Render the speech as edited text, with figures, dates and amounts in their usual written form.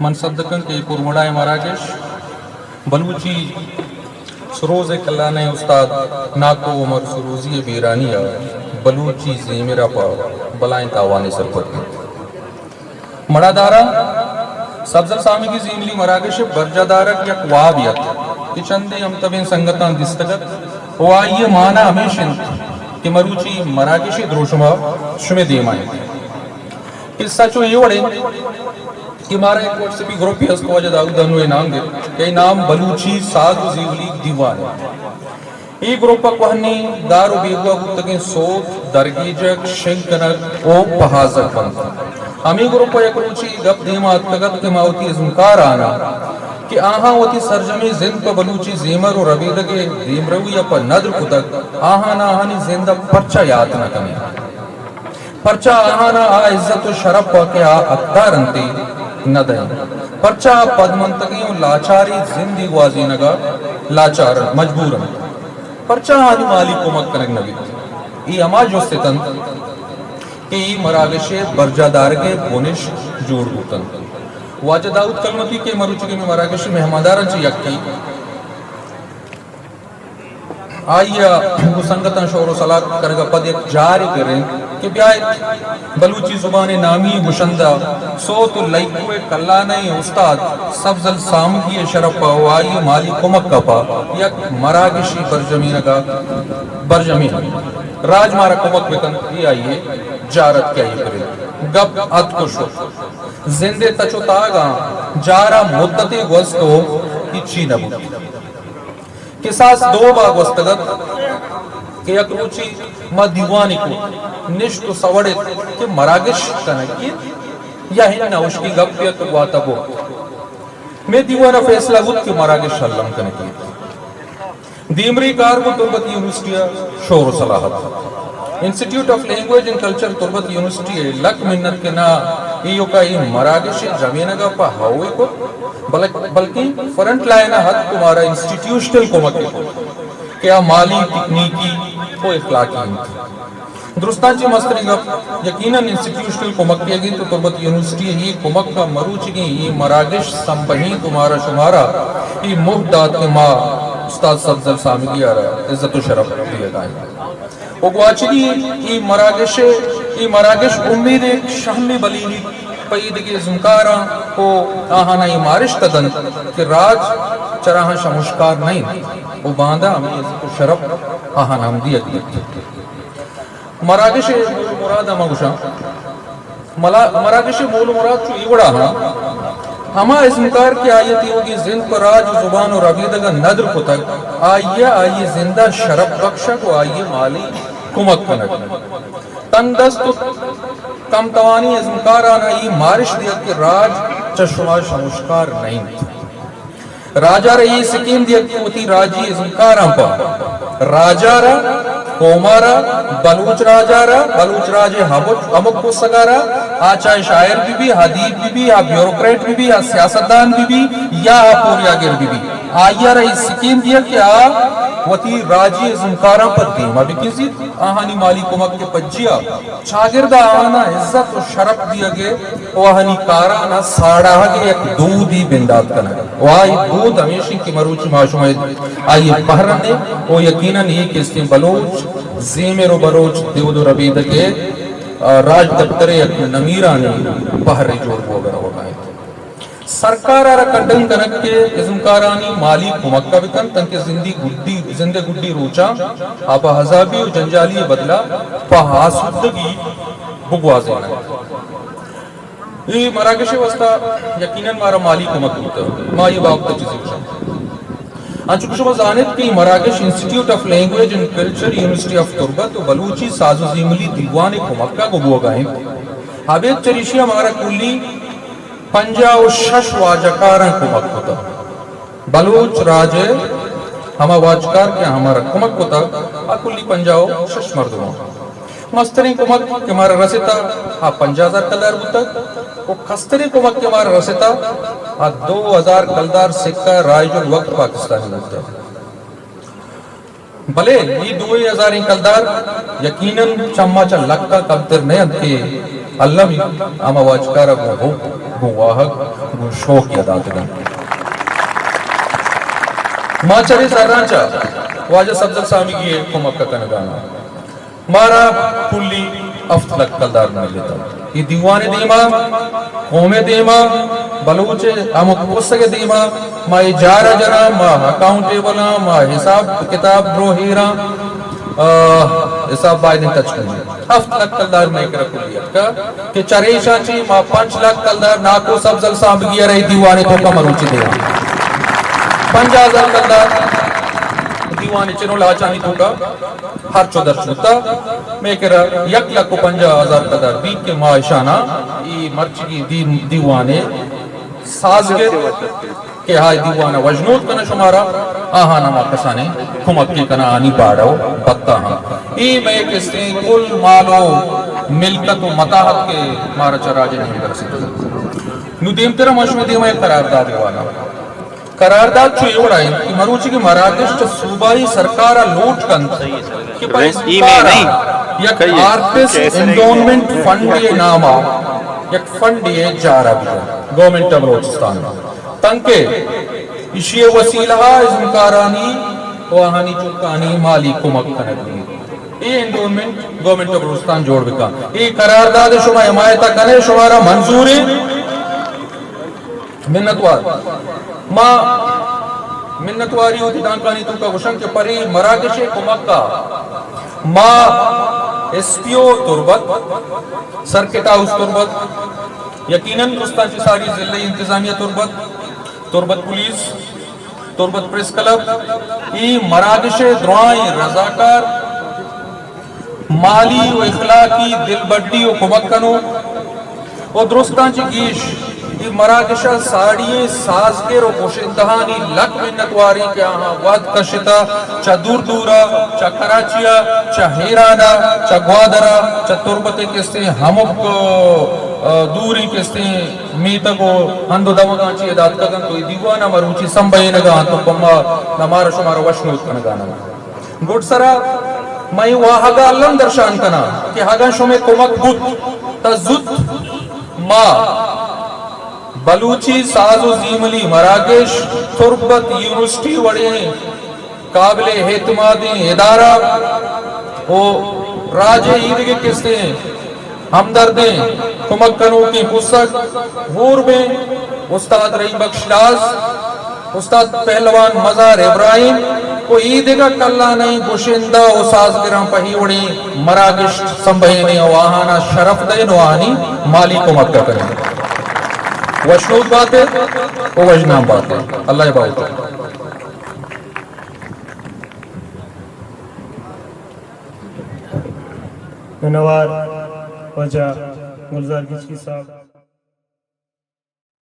من صدقن کے پرمڑائے مراکش بلوچی سروز کلانے استاد ناکو عمر سروزی بیرانی بلوچی زیمیرہ پا بلائیں تاوانے سرپت مڑا دارا سبزر سامی کی زیملی مراکش برجہ دارک یک وابیت کہ چندے ہم تبین سنگتان دستگت وہ آئیے مانا ہمیشن کہ مروچی مراکشی دروشما شمی دیمائیں قصہ چو یہ وڑے کہ ہمارا ایک وقت سے بھی گروپی اس کو وجہ داود دنو انام دے کہ نام بلوچی ساز و زیولی دیوان یہ گروپا کوہنی دارو بیگوا گتگیں سوت درگیجک شنکنک او پہازک بنتا ہمیں گروپا یک روچی گپ دیمات کگت کے ماوتی ازمکار آنا کہ آہاں وطی سرجمی زند پا بلوچی زیمر و ربیدگے دیمروی پا ندر کتک آہاں نا آہانی زندہ پرچا یاد نہ کمی پرچا آہاں نا آ عزت و شرف پا کے آ اقدار انتی نہ دیں پرچا پدمنتگیوں لاچاری زندی گوازینگا لاچار مجبورن پرچا آنی مالی کو مکنگ نبی ای اما جو ستن کہ ای مراگش برجہ دار کے بونش جوڑ ہوتن واجہ داود کلمتی کے مروچگی میں مراگش مہماندارن چی یکی آئیا سنگتن شور و صلاح کرگا پد ایک جاری کریں کہ بیائے بلوچی زبان نامی گشندہ صوت لائکوے کلانے استاد سبزل سامگی شرف پا آئیے مالی کمک کا پا یک مراگشی برجمین کا برجمین راج مارا کمک بکن یہ آئیے جارت کیا یہ کرے گب ات کو شو زندے تچو تاگا جارا مدت گوستو اچھی نبو قصاص دو باگ وستگت کہ یک روچی ما دیوانی کو نشت و سوڑت کہ مراگش کنگیت یا ہی نوش کی گپیت واتا بو میں دیوانا فیصلہ گت کہ مراگش اللہ کنگیت دیمری کار کو تربت یونیورسٹی شور و صلاحت institute of language and culture Turbat university لک منت کے نا ایو کا ای مراگش زمینگا پا ہوئی کو بلکہ فرنٹ لائن حد تمہارا انسٹیٹیوشنل کو مکے کو کیا مالی تکنیکی کو اخلاقی انتی درستان چی مسترنگ اب یقیناً انسٹیٹیوشنل کو مکے گی تو تربت یونیورسٹی ہی کو مکہ مروچ گی یہ مراگش سمبہی تمہارا شمارا یہ مہداد کے ماں استاد سبزل سامگی آ رہا عزت و شرف دیا گائیں وہ گواچگی یہ مراگش امید ایک شہمی بلیلی پیدگی زمکارا کو آہانا یہ مارش تدن کہ راج چراہاں شمشکار نہیں وہ باندھا ہمیں عزت و شرف آہانا ہم دیا گیا مراگش مول مراد ہما گشا مراگش مول مراد چو ایوڑا ہاں ہما ازمکار کی آیتی ہوگی زند پر راج زبان و ربیدگا ندر کو تک آئیے زندہ شرف بخشا کو آئیے مالی کمک کنک تندست کم توانی ازمکار آنا یہ مارش دیا کہ راج چشمہ شمشکار نہیں راجہ را یہ سکیم دیا کہ ہوتی راجی ازمکار آن پا راجہ را کومارا بلوچ راجہ را بلوچ راجے ہمک کو سگارا آچائے شاعر بھی حدیب بھی بیوروکریٹ بھی سیاستدان بھی یا پوریا گر بھی آئیہ را یہ سکیم دیا کہ وطی راجی ازمکارا پر دیما بھی کسی آہانی مالی کمک کے پجیا چاگردہ آنا عزت و شرف دیا گے وہانی کارانا ساڑا گے ایک دودی بندات کنا وہی دود ہمیشی کی مروچی معاشمہ آئیے پہرنے وہ یقیناً یہ کہ اس کے بلوچ زیمر و بلوچ دیود و ربید کے راج دفترے ایک نمیرانے پہرے جوڑ ہو گیا ہوگا ہے سرکارہ را کٹن کنک کے ازمکارانی مالی کمکہ بکن تنکہ زندے گڈی روچا آپا حضابی و جنجالی بدلا پا حاسدگی بگوازے نہ یہ مراکش وستا یقیناً مارا مالی کمک ہوتا ہے ما یہ باقتا چیزی کشا انچو کشا بزانت کی مراکش institute of language and culture university of تربت و بلوچی ساز و زیملی دیوان کمکہ کو بوگائیں حابیت چریشی ہمارا کلی پنجا و شش واجکارن کمک ہوتا بلوچ راجے ہما واجکار کیا ہمارا کمک ہوتا کلی پنجا و شش مردموں مسترین کمک کے ہمارا رسیتا 50,000 کلدار ہوتا وہ کستری کمک کے ہمارا رسیتا 2,000 کلدار سکہ رائج الوقت پاکستانی ہوتا بلے یہ 2,000 کلدار یقیناً چمّا چا لکھا کبتر نہیں کے اللہ بھی ہما واجکارہ کو ہو گو واحق گو شوق یادات گن ماں چرے سرانچا واجہ سبزل سامی کی کمک کا کنگانا مارا کلی افت کلدار نہ لیتا یہ دیوانے دیما قوم دیما بلوچ ہم قصے دیما ما اجارہ جنا ما اکاؤنٹیبل ما حساب کتاب برو ہیرا حساب باید ٹچ کرنے 7 لاکھ کلدار میں کرا کلیت کا کہ چرے شانچی ما 5 لاکھ کلدار ناکو سبزل سامگی رہی دیوانے تو کم روچی دیا 50,000 کلدار دیوانے چنو لاچانی تو کا ہر چودر چھوتا میں کہہ رہا 1,50,000 کلدار بیت کے معاشانہ یہ مرچی دیوانے سازگر کہ ہائی دیوانا وجنود کنا شمارا آہا نما کسانے کھمک کے کنا آنی باڑاو بطا ہاں ای میں کستے کل مالو ملکت و مطاحت کے مارا چراجے نہیں کر سکتے نو دیم تیرا مشمع دیما ایک قرارداد وانا قرارداد چھو یہ وڑائیں کہ مروچی کی مراکش چا صوبائی سرکارہ لوٹ کن کہ پاس پارا یک آرٹسٹ انڈونمنٹ فنڈ یہ ناما یک فنڈ یہ جارہ بھی گورنمنٹ بلوچستان تنکے اشیئے وسیلہ ازمکارانی واہانی چکانی مالی کمک کنگی یہ انڈونمنٹ گورنمنٹ بلوچستان جوڑ بکا یہ قرارداد شما حمایتہ کنے شمارا منظوری منتوار ما منتواری ہوتی دانکانی تو کا وشن کے پری مراکش کمکہ ما ایس پی او تربت سرکٹ ہاؤس تربت یقیناً دوستان چی ساری ضلعی انتظامیہ تربت پولیس تربت پریس کلب ای مراکش دعائیں رضاکار مالی و اخلاقی دل بڑی و کمکنو و درستان چی گیش یہ مراکشہ ساڑیے سازگر و پوشندہانی لک منتواری کے آہاں واد کشتا چا دور دورا چا کراچیا چا ہیرانا چا گوادرا چا تربت کستے ہمک دوری کستے میتا کو ہندو دمگان چی اداد کگن تو دیوانا مروچی سنبھائی نگان تو پما نمارا شمارا وشنوت کنگانا گوڑ سرا میں واہگا اللہ درشان کنا کہ ہگا شمیں کمک بود تا زد ما بلوچی ساز و زیملی مراکش تربت یونیورسٹی وڑے قابل اعتمادی ادارہ وہ راجے عیدگی کستے ہمدردیں کمکنوں کی پسک غور میں استاد رئی بخش لاز استاد پہلوان مزار ابراہیم کو عیدگا کلا نہیں گوشندہ و سازگران پہی وڑی مراکش سنبھینے واہانا شرف دے نوانی مالی کمکہ کریں وشنود بات ہے وہ وجنام بات ہے اللہ عبادت ہے منوار وجہ گلزار کچھ کی صاحب